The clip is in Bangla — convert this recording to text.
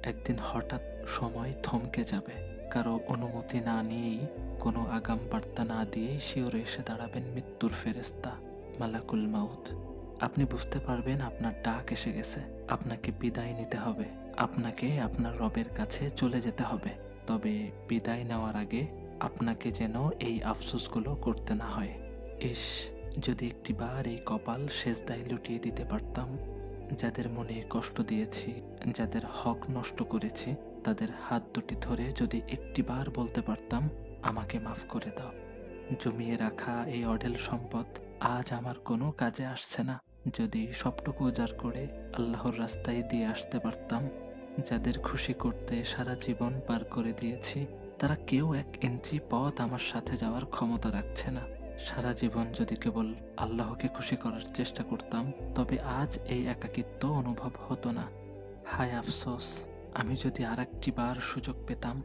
একদিন হঠাৎ সময় থমকে যাবে। কারো অনুমতি না নিয়েই, কোনো আগাম বার্তা না দিয়েই শিওরে এসে দাঁড়াবেন মৃত্যুর ফেরেশতা, মালাকুল মাউত। আপনি বুঝতে পারবেন আপনার ডাক এসে গেছে, আপনাকে বিদায় নিতে হবে, আপনাকে আপনার রবের কাছে চলে যেতে হবে। তবে বিদায় নেওয়ার আগে আপনাকে যেন এই আফসোসগুলো করতে না হয়। ইস, যদি একটিবার এই কপাল সেজদায় লুটিয়ে দিতে পারতাম। যাদের মনে কষ্ট দিয়েছি, যাদের হক নষ্ট করেছি, তাদের হাত দুটি ধরে যদি একটিবার বলতে পারতাম, আমাকে মাফ করে দাও। জমিয়ে রাখা এই অঢেল সম্পদ আজ আমার কোনো কাজে আসছে না। যদি সবটুকু উজাড় করে আল্লাহর রাস্তায় দিয়ে আসতে পারতাম। যাদের খুশি করতে সারা জীবন পার করে দিয়েছি, তারা কেউ 1 ইঞ্চি পথ আমার সাথে যাওয়ার ক্ষমতা রাখছে না। সারা জীবন যদি কেবল আল্লাহকে খুশি করার চেষ্টা করতাম, তবে আজ এই একাকিত্ব অনুভব হতো না। হায় আফসোস, আমি যদি আর একটি বার সুযোগ পেতাম।